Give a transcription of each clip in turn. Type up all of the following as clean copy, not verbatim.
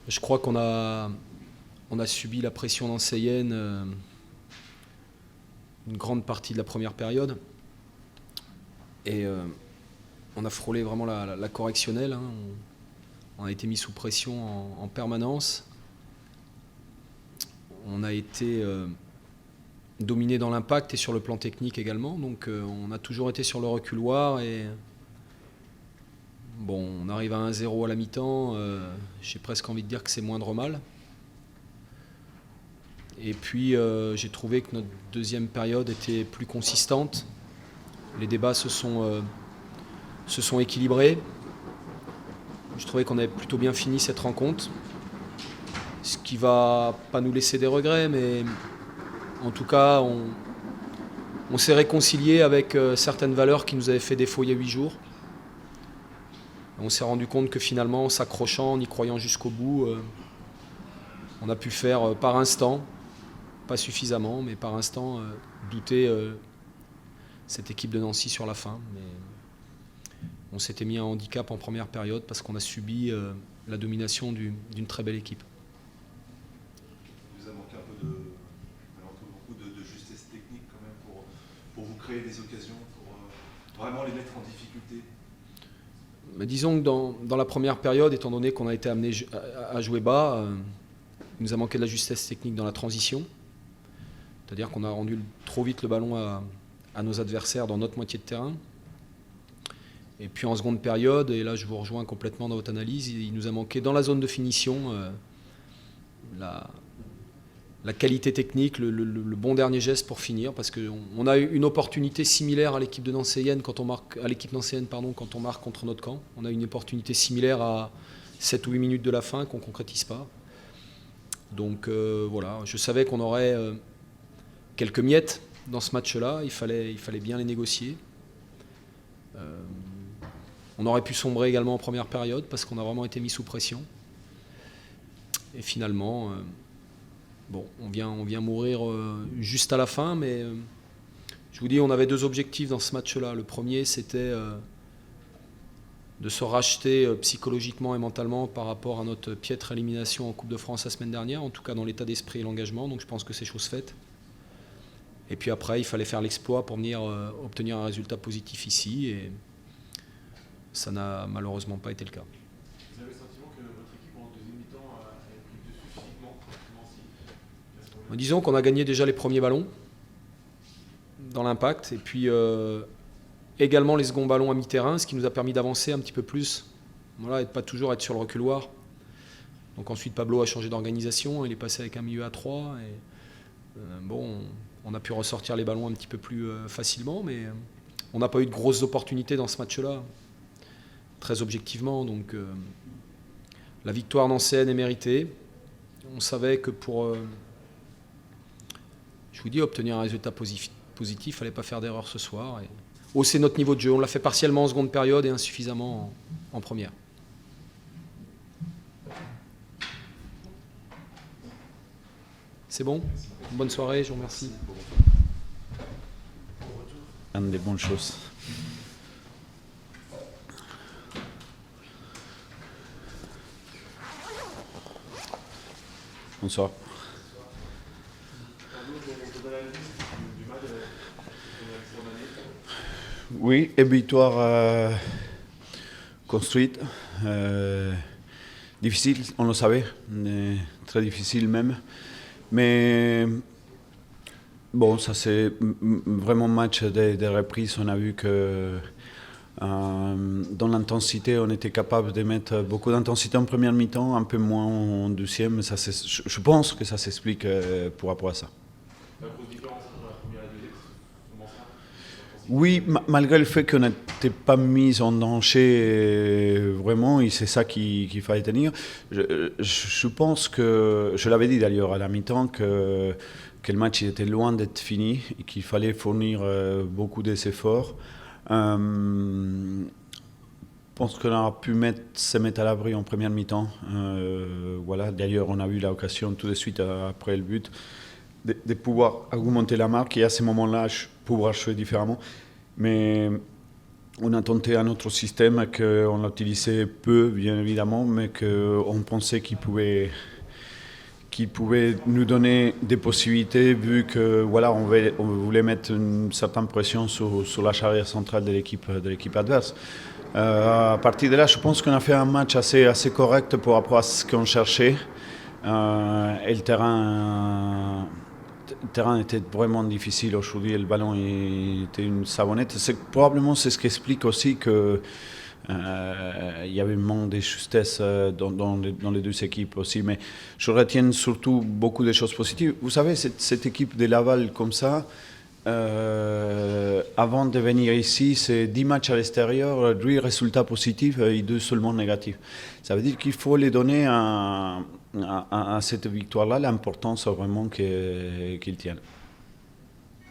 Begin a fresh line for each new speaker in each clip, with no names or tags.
Je crois qu'on a subi la pression nancéienne une grande partie de la première période. Et on a frôlé vraiment la correctionnelle. Hein. On a été mis sous pression en permanence. On a été dominé dans l'impact et sur le plan technique également. Donc on a toujours été sur le reculoir. Et bon, on arrive à 1-0 à la mi-temps. J'ai presque envie de dire que c'est moindre mal. Et puis j'ai trouvé que notre deuxième période était plus consistante. Les débats se sont équilibrés. Je trouvais qu'on avait plutôt bien fini cette rencontre. Ce qui va pas nous laisser des regrets, mais en tout cas, on s'est réconcilié avec certaines valeurs qui nous avaient fait défaut il y a 8 jours. On s'est rendu compte que finalement, en s'accrochant, en y croyant jusqu'au bout, on a pu faire par instant, pas suffisamment, mais par instant, douter cette équipe de Nancy sur la fin. Mais on s'était mis un handicap en première période parce qu'on a subi la domination d'une très belle équipe.
Il vous a manqué un peu beaucoup de justesse technique quand même pour vous créer des occasions, pour vraiment les mettre en difficulté.
Mais disons que dans la première période, étant donné qu'on a été amené à jouer bas, il nous a manqué de la justesse technique dans la transition. C'est-à-dire qu'on a rendu trop vite le ballon à nos adversaires dans notre moitié de terrain. Et puis en seconde période, et là je vous rejoins complètement dans votre analyse, il nous a manqué dans la zone de finition la qualité technique, le bon dernier geste pour finir, parce qu'on a eu une opportunité similaire à l'équipe nancéienne quand on marque contre notre camp. On a une opportunité similaire à 7 ou 8 minutes de la fin qu'on ne concrétise pas. Donc voilà, je savais qu'on aurait quelques miettes dans ce match-là, il fallait bien les négocier. On aurait pu sombrer également en première période parce qu'on a vraiment été mis sous pression. Et finalement, on vient mourir juste à la fin, mais je vous dis, on avait 2 objectifs dans ce match-là. Le premier, c'était de se racheter psychologiquement et mentalement par rapport à notre piètre élimination en Coupe de France la semaine dernière, en tout cas dans l'état d'esprit et l'engagement, donc je pense que c'est chose faite. Et puis après, il fallait faire l'exploit pour venir obtenir un résultat positif ici, et ça n'a malheureusement pas été le cas.
Vous avez le sentiment que votre équipe en deuxième mi-temps a pris le dessus physiquement Nancy?
Disons qu'on a gagné déjà les premiers ballons dans l'impact, et puis également les seconds ballons à mi-terrain, ce qui nous a permis d'avancer un petit peu plus, voilà, et de pas toujours être sur le reculoir. Donc ensuite Pablo a changé d'organisation, il est passé avec un milieu à 3, et on a pu ressortir les ballons un petit peu plus facilement, mais on n'a pas eu de grosses opportunités dans ce match-là, très objectivement. Donc la victoire nancéenne est méritée. On savait que pour obtenir un résultat positif, il ne fallait pas faire d'erreur ce soir et hausser notre niveau de jeu. On l'a fait partiellement en seconde période et insuffisamment en première. C'est bon ? Bonne soirée, je vous remercie.
Une des bonnes choses. Bonsoir. Oui, une victoire construite, difficile, on le savait, très difficile même. Mais bon, ça c'est vraiment match de reprise. On a vu que dans l'intensité, on était capable de mettre beaucoup d'intensité en première mi-temps, un peu moins en deuxième. Ça, je pense que ça s'explique pour rapport à ça.
La grosse différence entre la première et la deuxième, comment ça?
Oui, malgré le fait qu'on n'était pas mis en danger vraiment, et c'est ça qu'il fallait tenir. Je pense que, je l'avais dit d'ailleurs à la mi-temps, que le match était loin d'être fini et qu'il fallait fournir beaucoup d'efforts. Je pense qu'on a pu se mettre à l'abri en première mi-temps. Voilà. D'ailleurs, on a eu l'occasion tout de suite après le but de pouvoir augmenter la marque et à ce moment-là pouvoir jouer différemment. Mais on a tenté un autre système qu'on l'utilisait peu, bien évidemment, mais qu'on pensait qu'il pouvait nous donner des possibilités, vu que voilà, on voulait mettre une certaine pression sur la charrière centrale de l'équipe adverse. À partir de là, je pense qu'on a fait un match assez correct par rapport à ce qu'on cherchait. Et le terrain était vraiment difficile aujourd'hui. Le ballon était une savonnette. Probablement c'est ce qui explique aussi que il y avait un manque de justesse dans les deux équipes aussi. Mais je retiens surtout beaucoup de choses positives. Vous savez, cette équipe de Laval comme ça, avant de venir ici, c'est 10 matchs à l'extérieur, 8 résultats positifs et 2 seulement négatifs. Ça veut dire qu'il faut les donner à cette victoire-là l'importance vraiment qu'ils tiennent.
Tu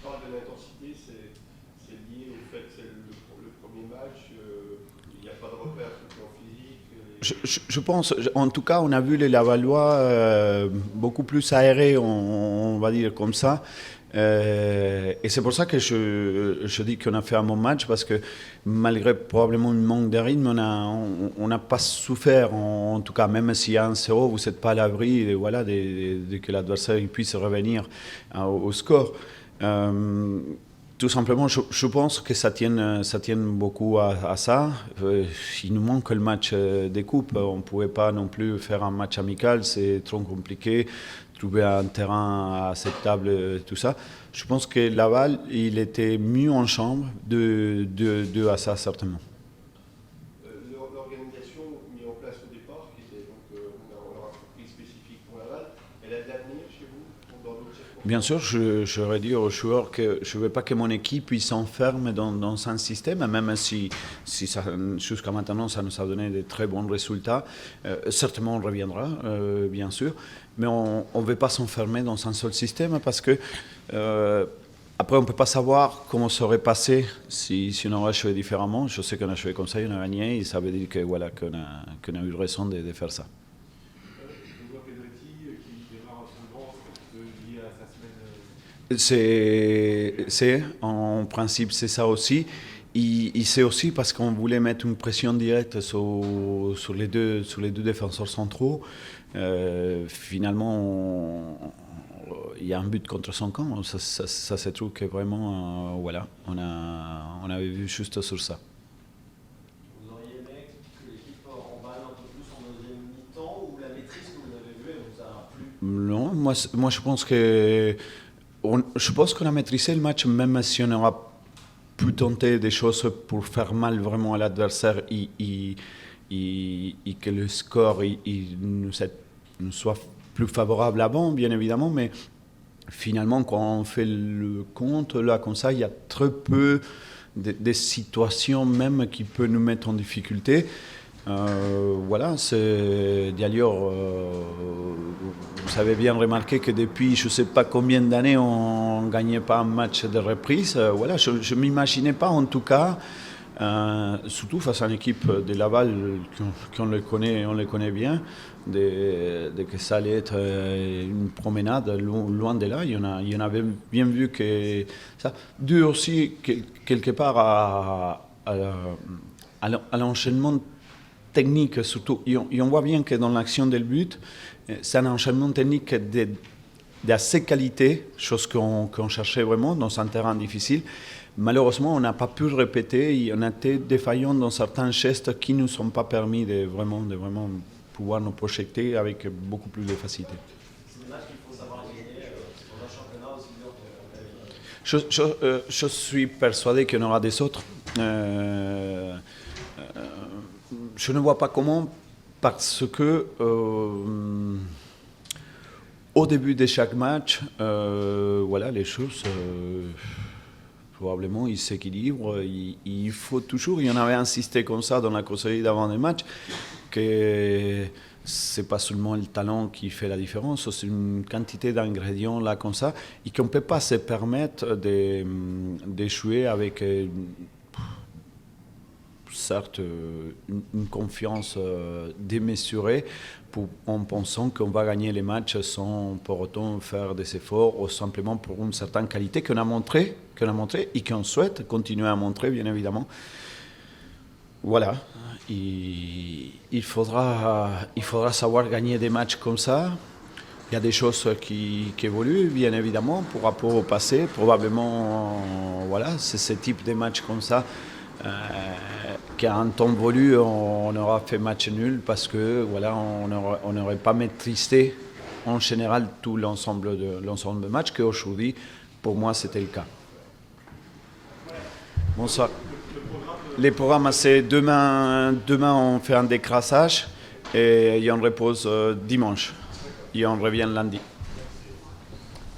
parles de l'intensité, c'est lié au fait que c'est le premier match, il n'y a pas de repère sur le plan physique.
Je pense, en tout cas, on a vu les Lavallois beaucoup plus aérés, on va dire comme ça. Et c'est pour ça que je dis qu'on a fait un bon match, parce que malgré probablement un manque de rythme, on n'a pas souffert. En tout cas, même s'il y a un 0, vous n'êtes pas à l'abri voilà, de que l'adversaire puisse revenir au score. Tout simplement, je pense que ça tient beaucoup à ça. Il nous manque le match des coupes. On ne pouvait pas non plus faire un match amical, c'est trop compliqué. Trouver un terrain acceptable, tout ça. Je pense que Laval, il était mieux en chambre de à ça, certainement.
L'organisation mise en place au départ, qui était donc, on aura compris spécifique pour Laval, elle a de l'avenir chez vous dans d'autres circonstances?
Bien sûr, j'aurais dit aux joueurs que je ne veux pas que mon équipe s'enferme dans un système, même si jusqu'à maintenant ça nous a donné de très bons résultats. Certainement on reviendra, bien sûr, mais on ne veut pas s'enfermer dans un seul système, parce que après on ne peut pas savoir comment ça aurait passé si on aurait joué différemment. Je sais qu'on a joué comme ça, on a gagné, et ça veut dire que, voilà, qu'on a eu raison de faire ça.
Je vois Pedretti qui démarre son banc, lié à sa semaine.
C'est en principe c'est ça aussi. Il sait aussi parce qu'on voulait mettre une pression directe sur les deux défenseurs centraux. Finalement, il y a un but contre son camp. Ça se trouve que vraiment, voilà, on avait vu juste sur ça.
Vous auriez aimé que l'équipe remballe un peu plus en deuxième mi-temps, ou la maîtrise que vous avez vue, elle vous a plu?
Non, moi je pense qu'on a maîtrisé le match, même si on aura pu tenter des choses pour faire mal vraiment à l'adversaire et que le score nous soit plus favorable avant, bien évidemment, mais finalement, quand on fait le compte, là, comme ça, il y a très peu de situations même qui peuvent nous mettre en difficulté. Voilà, d'ailleurs, vous avez bien remarqué que depuis je ne sais pas combien d'années on ne gagnait pas un match de reprise. Voilà, je ne m'imaginais pas en tout cas, surtout face à une équipe de Laval qu'on le connaît bien, que ça allait être une promenade loin de là. Il y en avait bien vu que ça, dû aussi quelque part à l'enchaînement technique surtout. Et on voit bien que dans l'action del but, c'est un enchaînement technique d'assez qualité, chose qu'on cherchait vraiment dans un terrain difficile. Malheureusement, on n'a pas pu le répéter et on a été défaillant dans certains gestes qui ne nous sont pas permis de vraiment pouvoir nous projeter avec beaucoup plus de facilité.
C'est des matchs qu'il faut savoir gagner dans un championnat aussi dur que
Je suis persuadé qu'il y en aura des autres. Je ne vois pas comment, parce que au début de chaque match, voilà, les choses probablement ils s'équilibrent. Il faut toujours, il y en avait insisté comme ça dans la causerie d'avant des matchs, que c'est pas seulement le talent qui fait la différence, c'est une quantité d'ingrédients là comme ça, et qu'on ne peut pas se permettre de jouer avec certes une confiance démesurée en pensant qu'on va gagner les matchs sans pour autant faire des efforts ou simplement pour une certaine qualité qu'on a montré et qu'on souhaite continuer à montrer, bien évidemment. Voilà, il faudra savoir gagner des matchs comme ça. Il y a des choses qui évoluent, bien évidemment, par rapport au passé. Probablement, voilà, c'est ce type de matchs comme ça qu'à un temps voulu, on aura fait match nul parce que voilà, on n'aurait pas maîtrisé en général tout l'ensemble de matchs, qu'aujourd'hui, pour moi, c'était le cas. Bonsoir. Les programmes, c'est demain on fait un décrassage et on repose dimanche. Et on revient lundi.